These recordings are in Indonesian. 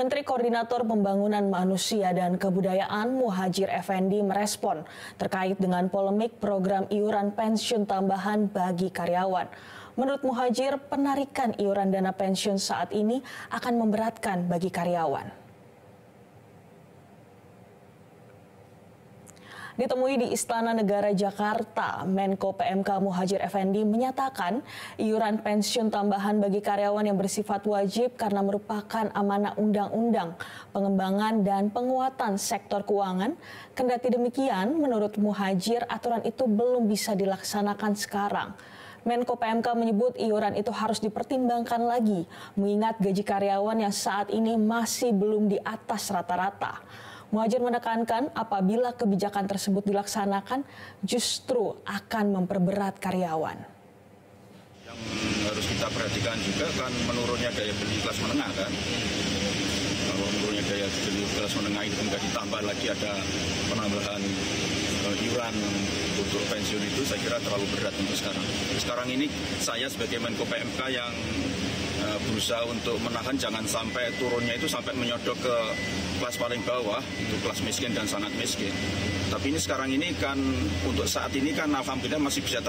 Menteri Koordinator Pembangunan Manusia dan Kebudayaan Muhadjir Effendi merespon terkait dengan polemik program iuran pensiun tambahan bagi karyawan. Menurut Muhadjir, penarikan iuran dana pensiun saat ini akan memberatkan bagi karyawan. Ditemui di Istana Negara Jakarta, Menko PMK Muhadjir Effendi menyatakan iuran pensiun tambahan bagi karyawan yang bersifat wajib karena merupakan amanah undang-undang pengembangan dan penguatan sektor keuangan. Kendati demikian, menurut Muhadjir, aturan itu belum bisa dilaksanakan sekarang. Menko PMK menyebut iuran itu harus dipertimbangkan lagi, mengingat gaji karyawan yang saat ini masih belum di atas rata-rata. Muhadjir menekankan apabila kebijakan tersebut dilaksanakan justru akan memperberat karyawan. Yang harus kita perhatikan juga kan menurunnya daya beli kelas menengah kan. Kalau menurunnya daya beli kelas menengah itu enggak ditambah lagi ada penambahan iuran untuk pensiun itu, saya kira terlalu berat untuk sekarang. Sekarang ini saya sebagai Menko PMK yang berusaha untuk menahan jangan sampai turunnya itu sampai menyodok ke kelas paling bawah, itu kelas miskin dan sangat miskin. Tapi ini sekarang ini kan untuk saat ini kan alhamdulillah masih bisa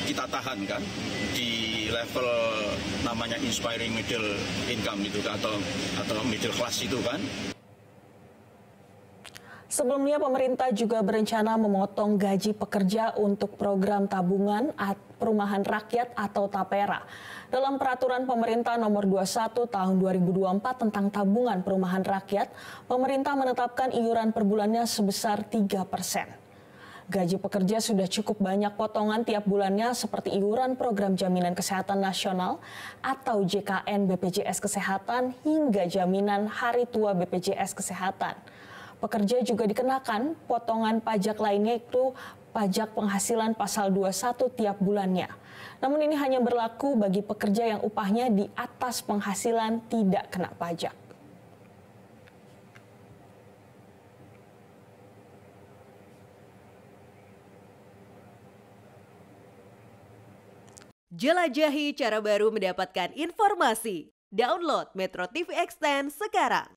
kita tahan kan di level namanya inspiring middle income itu atau middle class itu kan. Sebelumnya pemerintah juga berencana memotong gaji pekerja untuk program tabungan perumahan rakyat atau TAPERA. Dalam peraturan pemerintah nomor 21 tahun 2024 tentang tabungan perumahan rakyat, pemerintah menetapkan iuran per bulannya sebesar 3%. Gaji pekerja sudah cukup banyak potongan tiap bulannya seperti iuran program jaminan kesehatan nasional atau JKN BPJS Kesehatan hingga jaminan hari tua BPJS Kesehatan. Pekerja juga dikenakan potongan pajak lainnya yaitu pajak penghasilan pasal 21 tiap bulannya. Namun ini hanya berlaku bagi pekerja yang upahnya di atas penghasilan tidak kena pajak. Jelajahi cara baru mendapatkan informasi. Download Metro TV Extend sekarang.